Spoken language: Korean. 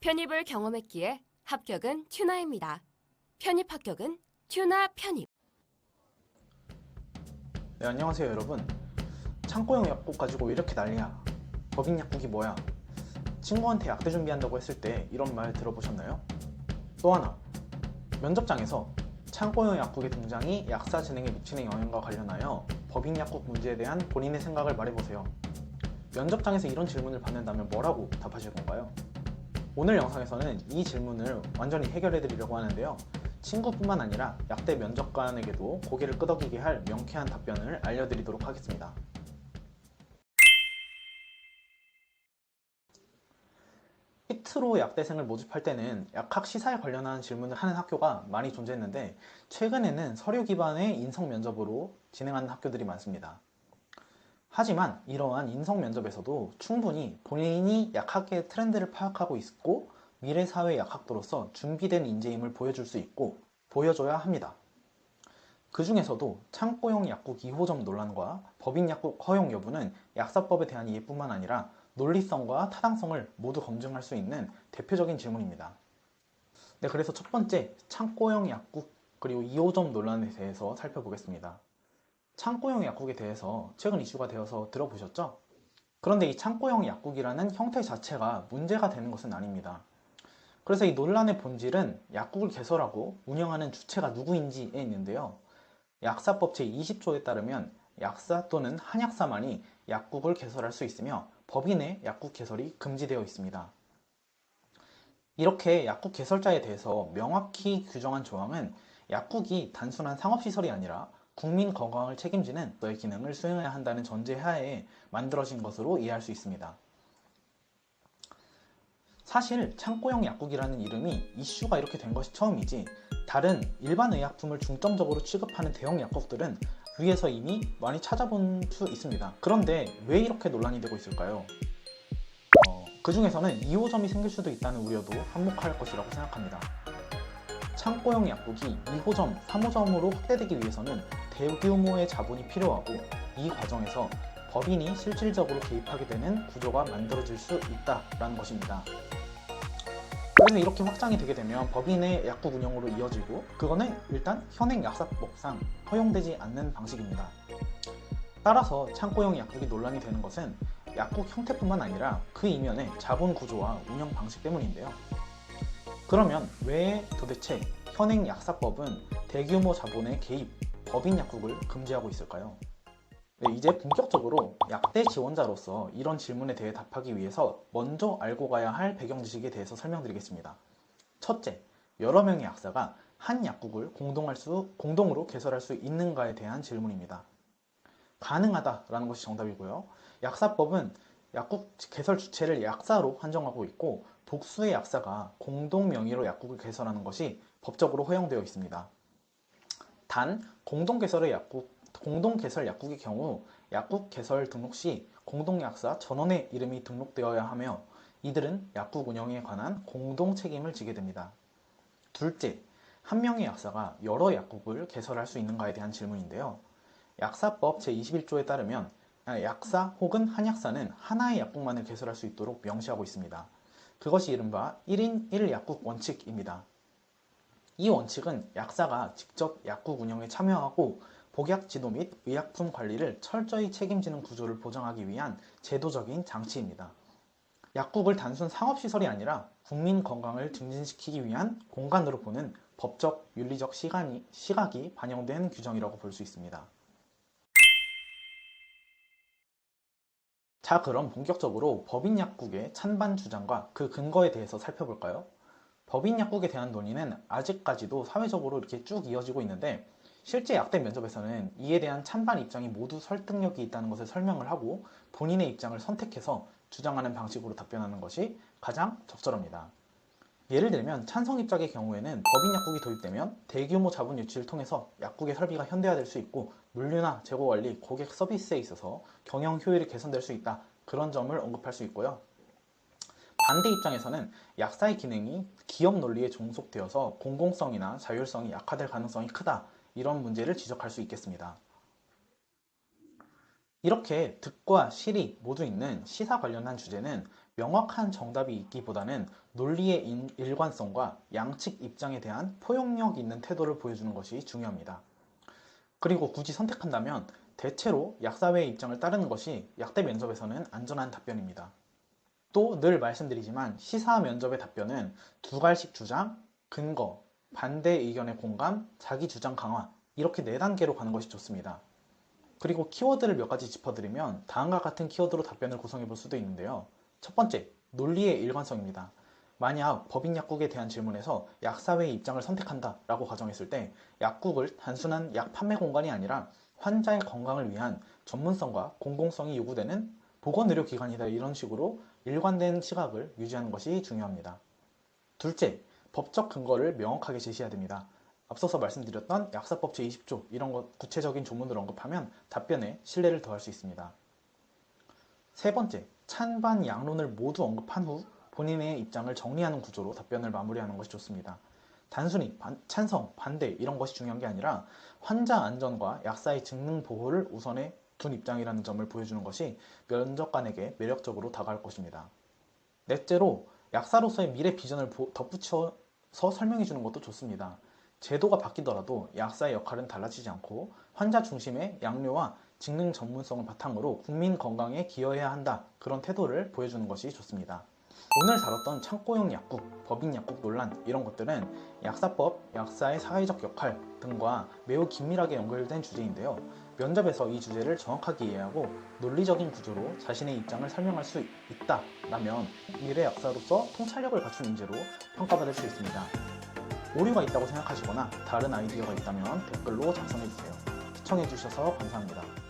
편입을 경험했기에 합격은 튜나입니다. 편입 합격은 튜나 편입. 네, 안녕하세요 여러분. 창고형 약국 가지고 왜 이렇게 난리야? 법인 약국이 뭐야? 친구한테 약대 준비한다고 했을 때 이런 말 들어보셨나요? 또 하나, 면접장에서 창고형 약국의 등장이 약사 진행에 미치는 영향과 관련하여 법인 약국 문제에 대한 본인의 생각을 말해보세요. 면접장에서 이런 질문을 받는다면 뭐라고 답하실 건가요? 오늘 영상에서는 이 질문을 완전히 해결해 드리려고 하는데요. 친구뿐만 아니라 약대 면접관에게도 고개를 끄덕이게 할 명쾌한 답변을 알려드리도록 하겠습니다. 히트로 약대생을 모집할 때는 약학 시사에 관련한 질문을 하는 학교가 많이 존재했는데, 최근에는 서류 기반의 인성 면접으로 진행하는 학교들이 많습니다. 하지만 이러한 인성 면접에서도 충분히 본인이 약학의 트렌드를 파악하고 있고 미래 사회 약학도로서 준비된 인재임을 보여줄 수 있고 보여줘야 합니다. 그 중에서도 창고형 약국 2호점 논란과 법인 약국 허용 여부는 약사법에 대한 이해뿐만 아니라 논리성과 타당성을 모두 검증할 수 있는 대표적인 질문입니다. 네, 그래서 첫 번째, 창고형 약국 그리고 2호점 논란에 대해서 살펴보겠습니다. 창고형 약국에 대해서 최근 이슈가 되어서 들어보셨죠? 그런데 이 창고형 약국이라는 형태 자체가 문제가 되는 것은 아닙니다. 그래서 이 논란의 본질은 약국을 개설하고 운영하는 주체가 누구인지에 있는데요. 약사법 제20조에 따르면 약사 또는 한약사만이 약국을 개설할 수 있으며 법인의 약국 개설이 금지되어 있습니다. 이렇게 약국 개설자에 대해서 명확히 규정한 조항은 약국이 단순한 상업시설이 아니라 국민 건강을 책임지는 너의 기능을 수행해야 한다는 전제하에 만들어진 것으로 이해할 수 있습니다. 사실 창고형 약국이라는 이름이 이슈가 이렇게 된 것이 처음이지, 다른 일반 의약품을 중점적으로 취급하는 대형 약국들은 위에서 이미 많이 찾아본 수 있습니다. 그런데 왜 이렇게 논란이 되고 있을까요? 그 중에서는 2호점이 생길 수도 있다는 우려도 한몫할 것이라고 생각합니다. 창고형 약국이 2호점, 3호점으로 확대되기 위해서는 대규모의 자본이 필요하고, 이 과정에서 법인이 실질적으로 개입하게 되는 구조가 만들어질 수 있다는 것입니다. 그래서 이렇게 확장이 되게 되면 법인의 약국 운영으로 이어지고, 그거는 일단 현행 약사법상 허용되지 않는 방식입니다. 따라서 창고형 약국이 논란이 되는 것은 약국 형태뿐만 아니라 그 이면의 자본 구조와 운영 방식 때문인데요. 그러면 왜 도대체 현행 약사법은 대규모 자본의 개입, 법인 약국을 금지하고 있을까요? 네, 이제 본격적으로 약대 지원자로서 이런 질문에 대해 답하기 위해서 먼저 알고 가야 할 배경 지식에 대해서 설명드리겠습니다. 첫째, 여러 명의 약사가 한 약국을 공동으로 개설할 수 있는가에 대한 질문입니다. 가능하다라는 것이 정답이고요. 약사법은 약국 개설 주체를 약사로 한정하고 있고, 복수의 약사가 공동 명의로 약국을 개설하는 것이 법적으로 허용되어 있습니다. 단, 공동 개설 약국의 경우 약국 개설 등록 시 공동약사 전원의 이름이 등록되어야 하며, 이들은 약국 운영에 관한 공동 책임을 지게 됩니다. 둘째, 한 명의 약사가 여러 약국을 개설할 수 있는가에 대한 질문인데요. 약사법 제21조에 따르면 약사 혹은 한약사는 하나의 약국만을 개설할 수 있도록 명시하고 있습니다. 그것이 이른바 1인 1약국 원칙입니다. 이 원칙은 약사가 직접 약국 운영에 참여하고 복약 지도 및 의약품 관리를 철저히 책임지는 구조를 보장하기 위한 제도적인 장치입니다. 약국을 단순 상업시설이 아니라 국민 건강을 증진시키기 위한 공간으로 보는 법적, 윤리적 시각이 반영된 규정이라고 볼 수 있습니다. 자, 그럼 본격적으로 법인 약국의 찬반 주장과 그 근거에 대해서 살펴볼까요? 법인 약국에 대한 논의는 아직까지도 사회적으로 이렇게 쭉 이어지고 있는데, 실제 약대 면접에서는 이에 대한 찬반 입장이 모두 설득력이 있다는 것을 설명을 하고 본인의 입장을 선택해서 주장하는 방식으로 답변하는 것이 가장 적절합니다. 예를 들면 찬성 입장의 경우에는 법인 약국이 도입되면 대규모 자본 유치를 통해서 약국의 설비가 현대화될 수 있고, 물류나 재고 관리, 고객 서비스에 있어서 경영 효율이 개선될 수 있다, 그런 점을 언급할 수 있고요. 반대 입장에서는 약사의 기능이 기업 논리에 종속되어서 공공성이나 자율성이 약화될 가능성이 크다, 이런 문제를 지적할 수 있겠습니다. 이렇게 득과 실이 모두 있는 시사 관련한 주제는 명확한 정답이 있기보다는 논리의 일관성과 양측 입장에 대한 포용력 있는 태도를 보여주는 것이 중요합니다. 그리고 굳이 선택한다면 대체로 약사회의 입장을 따르는 것이 약대 면접에서는 안전한 답변입니다. 또 늘 말씀드리지만 시사 면접의 답변은 두 갈식 주장, 근거, 반대 의견의 공감, 자기 주장 강화 이렇게 4단계로 가는 것이 좋습니다. 그리고 키워드를 몇 가지 짚어드리면 다음과 같은 키워드로 답변을 구성해 볼 수도 있는데요. 첫 번째, 논리의 일관성입니다. 만약 법인 약국에 대한 질문에서 약사회의 입장을 선택한다 라고 가정했을 때 약국을 단순한 약 판매 공간이 아니라 환자의 건강을 위한 전문성과 공공성이 요구되는 보건의료기관이다 이런 식으로 일관된 시각을 유지하는 것이 중요합니다. 둘째, 법적 근거를 명확하게 제시해야 됩니다. 앞서서 말씀드렸던 약사법 제20조 이런 것 구체적인 조문을 언급하면 답변에 신뢰를 더할 수 있습니다. 세 번째, 찬반 양론을 모두 언급한 후 본인의 입장을 정리하는 구조로 답변을 마무리하는 것이 좋습니다. 단순히 찬성, 반대 이런 것이 중요한 게 아니라 환자 안전과 약사의 직능 보호를 우선에 둔 입장이라는 점을 보여주는 것이 면접관에게 매력적으로 다가갈 것입니다. 넷째로 약사로서의 미래 비전을 덧붙여서 설명해 주는 것도 좋습니다. 제도가 바뀌더라도 약사의 역할은 달라지지 않고 환자 중심의 양료와 직능 전문성을 바탕으로 국민 건강에 기여해야 한다. 그런 태도를 보여주는 것이 좋습니다. 오늘 다뤘던 창고용 약국, 법인 약국 논란 이런 것들은 약사법, 약사의 사회적 역할 등과 매우 긴밀하게 연결된 주제인데요. 면접에서 이 주제를 정확하게 이해하고 논리적인 구조로 자신의 입장을 설명할 수 있다라면 미래 약사로서 통찰력을 갖춘 인재로 평가받을 수 있습니다. 오류가 있다고 생각하시거나 다른 아이디어가 있다면 댓글로 작성해주세요. 시청해주셔서 감사합니다.